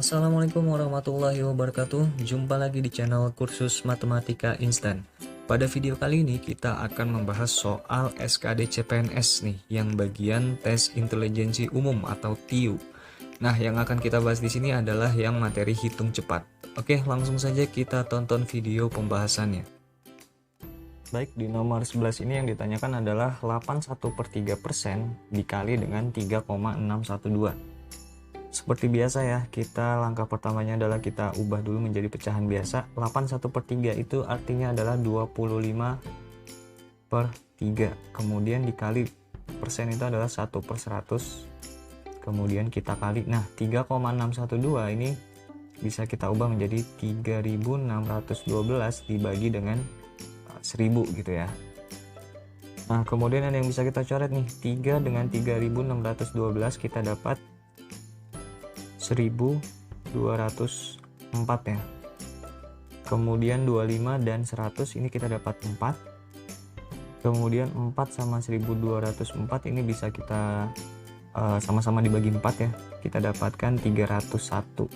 Assalamualaikum warahmatullahi wabarakatuh. Jumpa lagi di channel kursus matematika instan. Pada video kali ini kita akan membahas soal SKD CPNS nih, yang bagian tes intelijensi umum atau TIU. Nah, yang akan kita bahas di sini adalah yang materi hitung cepat. Oke, langsung saja kita tonton video pembahasannya. Baik, di nomor 11 ini yang ditanyakan adalah 81/3% dikali dengan 3,612. Seperti biasa ya, kita langkah pertamanya adalah kita ubah dulu menjadi pecahan biasa. 81/3 itu artinya adalah 25/3. Kemudian dikali persen itu adalah 1/100. Kemudian kita kali. Nah, 3,612 ini bisa kita ubah menjadi 3612 dibagi dengan 1000 gitu ya. Nah, kemudian ada yang bisa kita coret nih. 3 dengan 3612 kita dapat 1204 ya. Kemudian 25 dan 100 ini kita dapat 4. Kemudian 4 sama 1204 ini bisa kita sama-sama dibagi 4 ya. Kita dapatkan 301.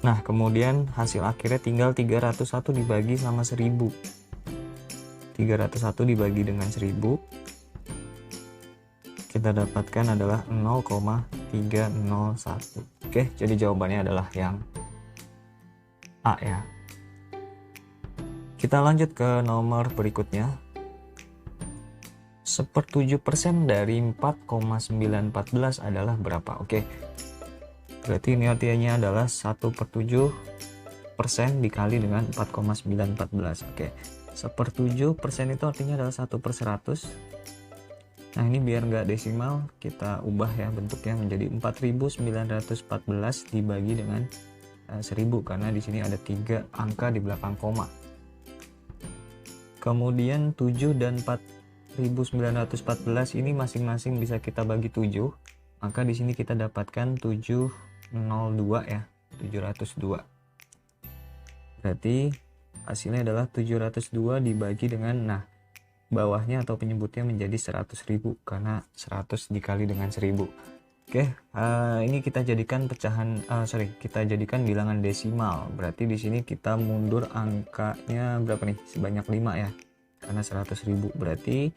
Nah, kemudian hasil akhirnya tinggal 301 dibagi sama 1000. 301 dibagi dengan 1000 kita dapatkan adalah 0,301. Oke, jadi jawabannya adalah yang A ya. Kita lanjut ke nomor berikutnya. 1/7% dari 4,914 adalah berapa? Oke, berarti ini artinya adalah 1/7% dikali dengan 4,914. Oke, 1/7% itu artinya adalah 1/100. Nah, ini biar nggak desimal, kita ubah ya bentuknya menjadi 4914 dibagi dengan 1000, karena di sini ada 3 angka di belakang koma. Kemudian 7 dan 4914 ini masing-masing bisa kita bagi 7. Maka di sini kita dapatkan 702 ya, 702. Berarti hasilnya adalah 702 dibagi dengan bawahnya atau penyebutnya menjadi 100.000 karena 100 dikali dengan 1000. Oke, ini kita jadikan kita jadikan bilangan desimal. Berarti di sini kita mundur angkanya berapa nih? Sebanyak 5 ya. Karena 100.000. Berarti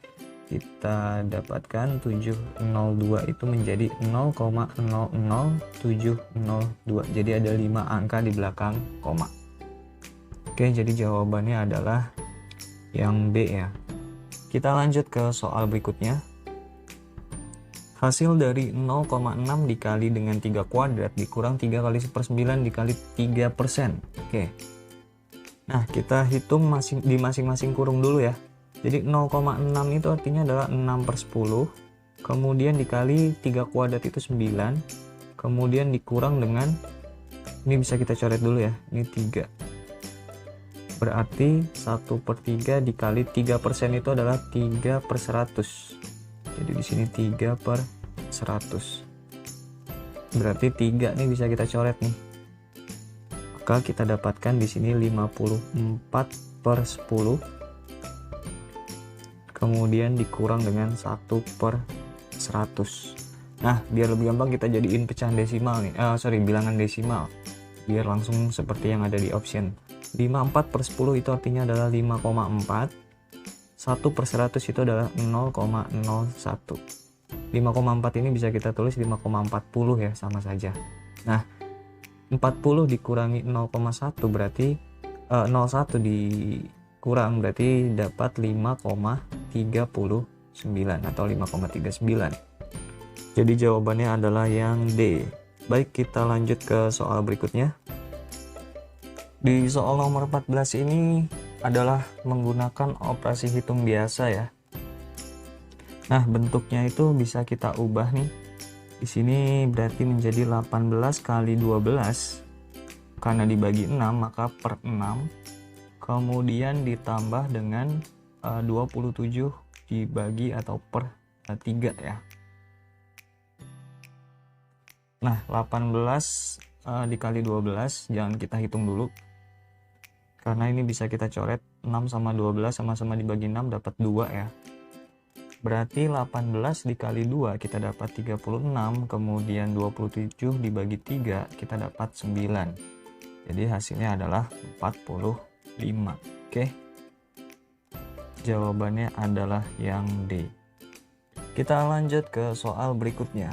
kita dapatkan 702 itu menjadi 0,00702. Jadi ada 5 angka di belakang koma. Oke, jadi jawabannya adalah yang B ya. Kita lanjut ke soal berikutnya. Hasil dari 0,6 dikali dengan 3 kuadrat dikurang 3 kali 1/9 dikali 3%. Oke. Nah, kita hitung di masing-masing kurung dulu ya. Jadi 0,6 itu artinya adalah 6/10. Kemudian dikali 3 kuadrat itu 9. Kemudian dikurang dengan, ini bisa kita coret dulu ya, ini 3. Berarti 1/3 dikali 3% itu adalah 3/100. Jadi di sini 3/100. Berarti 3 nih bisa kita coret nih. Maka kita dapatkan di sini 54/10. Kemudian dikurang dengan 1/100. Nah, biar lebih gampang kita jadiin pecahan desimal nih. Bilangan desimal. Biar langsung seperti yang ada di option. 54/10 itu artinya adalah 5,4. 1/100 itu adalah 0,01. 5,4 ini bisa kita tulis 5,40 ya, sama saja. Nah, 40 dikurangi 0,1 berarti 01 dikurang berarti dapat 5,39 atau 5,39. Jadi jawabannya adalah yang D. Baik, kita lanjut ke soal berikutnya. Di soal nomor 14 ini adalah menggunakan operasi hitung biasa ya. Nah, bentuknya itu bisa kita ubah nih. Di sini berarti menjadi 18 kali 12. Karena dibagi 6 maka per 6. Kemudian ditambah dengan 27 dibagi atau per 3 ya. Nah, 18 dikali 12 jangan kita hitung dulu. Karena ini bisa kita coret, 6 sama 12 sama-sama dibagi 6 dapat 2 ya. Berarti 18 dikali 2 kita dapat 36, kemudian 27 dibagi 3 kita dapat 9. Jadi hasilnya adalah 45. Oke. Jawabannya adalah yang D. Kita lanjut ke soal berikutnya.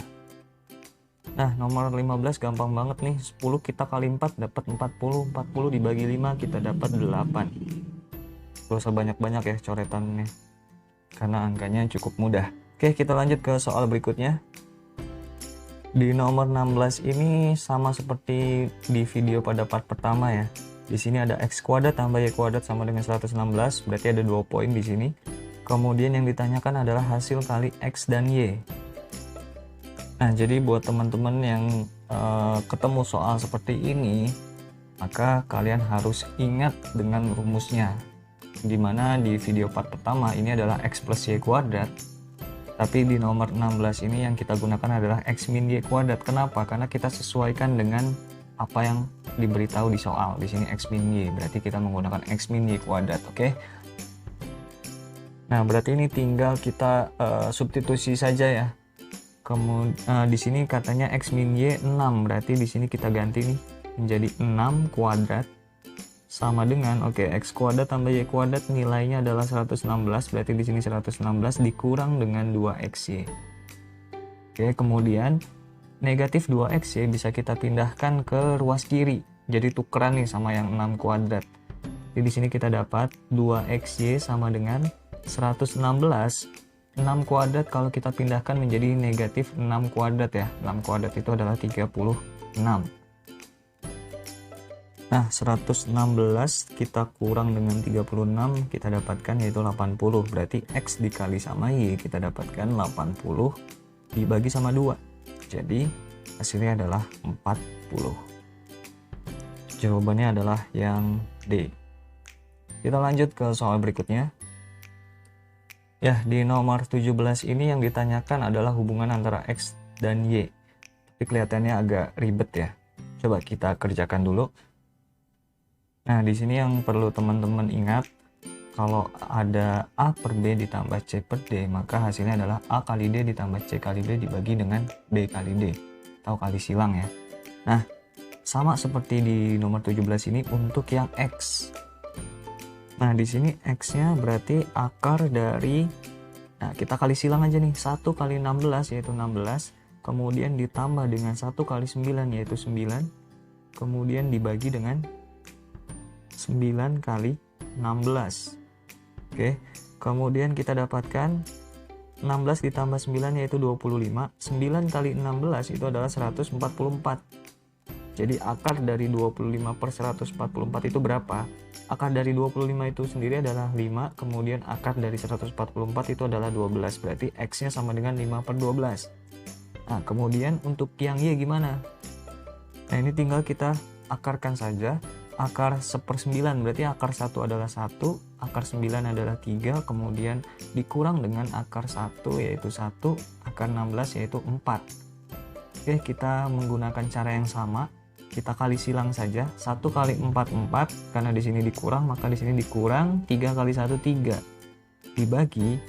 Nah, nomor 15 gampang banget nih. 10 kita kali 4 dapat 40. 40 dibagi 5 kita dapat 8. Gak usah banyak-banyak ya coretannya, karena angkanya cukup mudah. Oke, kita lanjut ke soal berikutnya. Di nomor 16 ini sama seperti di video pada part pertama ya. Di sini ada x kuadrat tambah y kuadrat sama dengan 116, berarti ada 2 poin di sini. Kemudian yang ditanyakan adalah hasil kali x dan y. Nah, jadi buat teman-teman yang ketemu soal seperti ini, maka kalian harus ingat dengan rumusnya. Dimana di video part pertama ini adalah x plus y kuadrat, tapi di nomor 16 ini yang kita gunakan adalah x min y kuadrat. Kenapa? Karena kita sesuaikan dengan apa yang diberitahu di soal. Di sini x min y, berarti kita menggunakan x min y kuadrat. Oke. Nah, berarti ini tinggal kita substitusi saja ya. Kemudian di sini katanya x min y 6, berarti di sini kita ganti nih menjadi 6 kuadrat sama dengan x kuadrat tambah y kuadrat nilainya adalah 116, berarti di sini 116 dikurang dengan 2xy. Oke, kemudian negatif 2xy bisa kita pindahkan ke ruas kiri. Jadi tukeran nih sama yang 6 kuadrat. Jadi di sini kita dapat 2xy sama dengan 116. 6 kuadrat kalau kita pindahkan menjadi negatif 6 kuadrat ya. 6 kuadrat itu adalah 36. Nah, 116 kita kurang dengan 36 kita dapatkan yaitu 80. Berarti x dikali sama y kita dapatkan 80 dibagi sama 2. Jadi hasilnya adalah 40. Jawabannya adalah yang D. Kita lanjut ke soal berikutnya. Ya, di nomor 17 ini yang ditanyakan adalah hubungan antara x dan y. Tapi kelihatannya agak ribet ya. Coba kita kerjakan dulu. Nah, di sini yang perlu teman-teman ingat, kalau ada A per B ditambah C per D, maka hasilnya adalah A kali D ditambah C kali D dibagi dengan D kali D, atau kali silang ya. Nah, sama seperti di nomor 17 ini untuk yang X. Nah, di sini X-nya berarti akar dari, nah kita kali silang aja nih, 1 kali 16 yaitu 16, kemudian ditambah dengan 1 kali 9 yaitu 9, kemudian dibagi dengan 9 kali 16. Oke, kemudian kita dapatkan 16 ditambah 9 yaitu 25. 9 kali 16 itu adalah 144. Jadi akar dari 25 per 144 itu berapa? Akar dari 25 itu sendiri adalah 5, kemudian akar dari 144 itu adalah 12. Berarti X-nya sama dengan 5 per 12. Nah, kemudian untuk yang Y gimana? Nah, ini tinggal kita akarkan saja. Akar 1/9 berarti akar 1 adalah 1, akar 9 adalah 3, kemudian dikurang dengan akar 1 yaitu 1, akar 16 yaitu 4. Oke, kita menggunakan cara yang sama, kita kali silang saja. 1 kali 4 4, karena di sini dikurang maka di sini dikurang, 3 kali 1 3. Dibagi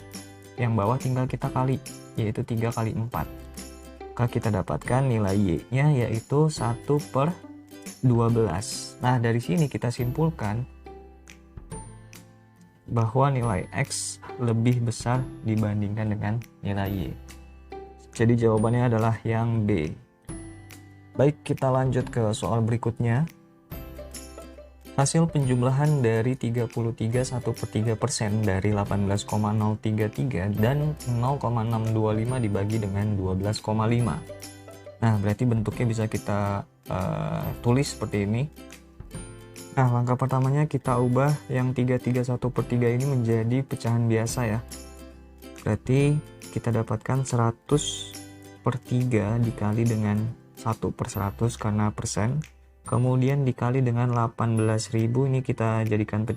yang bawah tinggal kita kali, yaitu 3 kali 4. Maka kita dapatkan nilai Y-nya yaitu 1 per 12. Nah, dari sini kita simpulkan bahwa nilai X lebih besar dibandingkan dengan nilai Y. Jadi jawabannya adalah yang B. Baik, kita lanjut ke soal berikutnya. Hasil penjumlahan dari 33 1/3% dari 18,033 dan 0,625 dibagi dengan 12,5. Nah, berarti bentuknya bisa kita tulis seperti ini. Nah, langkah pertamanya kita ubah yang 331/3 ini menjadi pecahan biasa ya. Berarti kita dapatkan 100/3 dikali dengan 1/100 karena persen. Kemudian dikali dengan 18.000, ini kita jadikan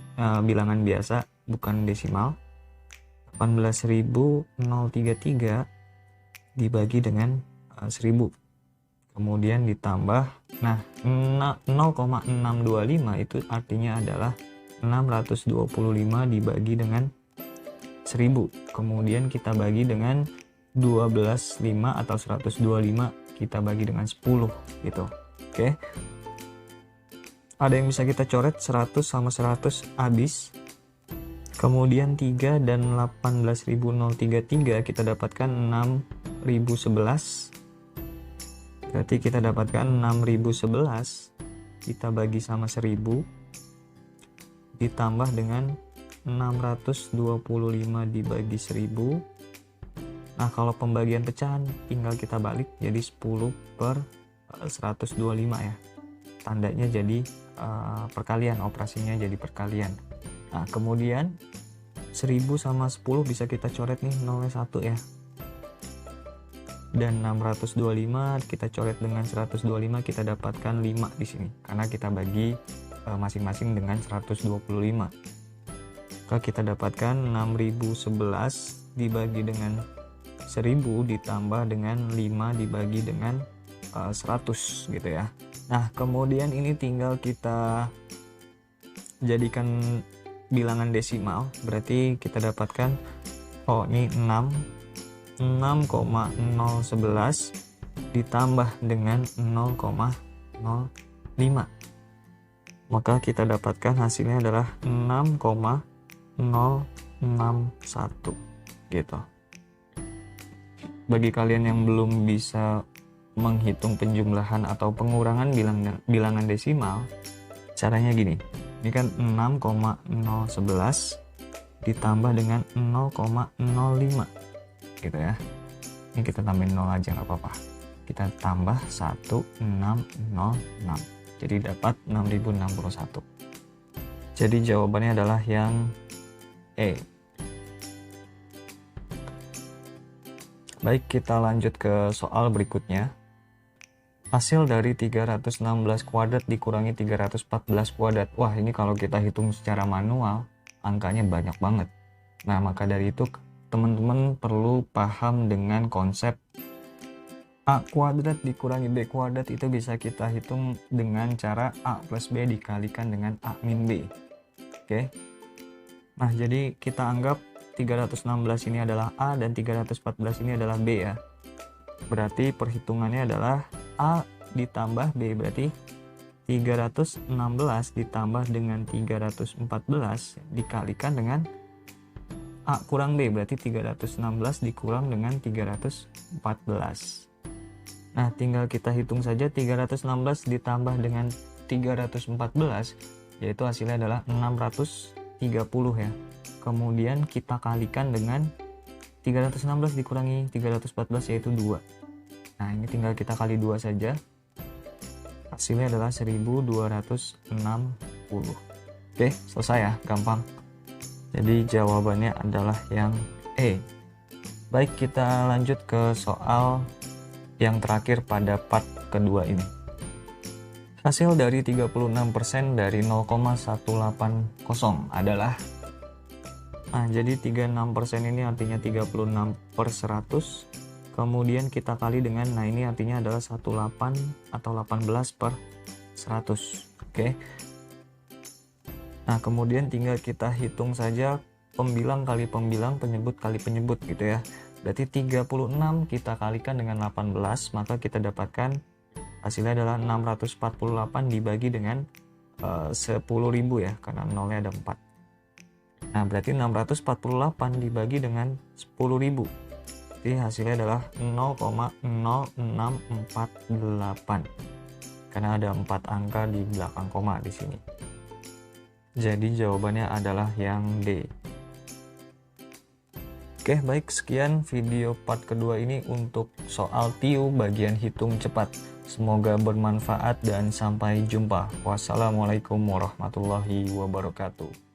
bilangan biasa, bukan desimal. 18.033 dibagi dengan 1000. Kemudian ditambah, nah 0,625 itu artinya adalah 625 dibagi dengan 1000. Kemudian kita bagi dengan 12,5 atau 125 kita bagi dengan 10 gitu. Oke. Ada yang bisa kita coret, 100 sama 100 habis. Kemudian 3 dan 18.033 kita dapatkan 6.011. Berarti kita dapatkan 6.011 kita bagi sama 1000 ditambah dengan 625 dibagi 1000. Nah, kalau pembagian pecahan tinggal kita balik jadi 10/125 ya. Tandanya jadi perkalian, operasinya jadi perkalian. Nah, kemudian 1000 sama 10 bisa kita coret nih, nolnya 1 ya. Dan 625 kita coret dengan 125, kita dapatkan 5 di sini karena kita bagi masing-masing dengan 125. Maka kita dapatkan 6.011 dibagi dengan 1000 ditambah dengan 5 dibagi dengan 100 gitu ya. Nah, kemudian ini tinggal kita jadikan bilangan desimal. Berarti kita dapatkan ini 6,011 ditambah dengan 0,05. Maka kita dapatkan hasilnya adalah 6,061 gitu. Bagi kalian yang belum bisa menghitung penjumlahan atau pengurangan bilangan desimal, caranya gini. Ini kan 6,011 ditambah dengan 0,05 gitu ya. Ini kita tambahin 0 aja nggak apa-apa. Kita tambah 1606. Jadi dapat 6061. Jadi jawabannya adalah yang E. Baik, kita lanjut ke soal berikutnya. Hasil dari 316 kuadrat dikurangi 314 kuadrat. Wah, ini kalau kita hitung secara manual, angkanya banyak banget. Nah, maka dari itu teman-teman perlu paham dengan konsep A kuadrat dikurangi B kuadrat. Itu bisa kita hitung dengan cara A plus B dikalikan dengan A min B. Oke. Nah, jadi kita anggap 316 ini adalah A dan 314 ini adalah B ya. Berarti perhitungannya adalah A ditambah B, berarti 316 ditambah dengan 314 dikalikan dengan A kurang B, berarti 316 dikurang dengan 314. Nah, tinggal kita hitung saja 316 ditambah dengan 314, yaitu hasilnya adalah 630 ya. Kemudian kita kalikan dengan 316 dikurangi 314 yaitu 2. Nah, ini tinggal kita kali 2 saja. Hasilnya adalah 1260. Oke, selesai ya, gampang. Jadi jawabannya adalah yang E. Baik, kita lanjut ke soal yang terakhir pada part kedua ini. Hasil dari 36% dari 0,180 adalah, nah jadi 36% ini artinya 36/100. Kemudian kita kali dengan, nah ini artinya adalah 18 atau 18/100. Oke. Nah, kemudian tinggal kita hitung saja pembilang kali pembilang, penyebut kali penyebut gitu ya. Berarti 36 kita kalikan dengan 18, maka kita dapatkan hasilnya adalah 648 dibagi dengan 10.000 ya, karena nolnya ada 4. Nah, berarti 648 dibagi dengan 10.000. Jadi hasilnya adalah 0,0648. Karena ada 4 angka di belakang koma di sini. Jadi jawabannya adalah yang D. Oke, baik, sekian video part kedua ini untuk soal TIU bagian hitung cepat. Semoga bermanfaat dan sampai jumpa. Wassalamualaikum warahmatullahi wabarakatuh.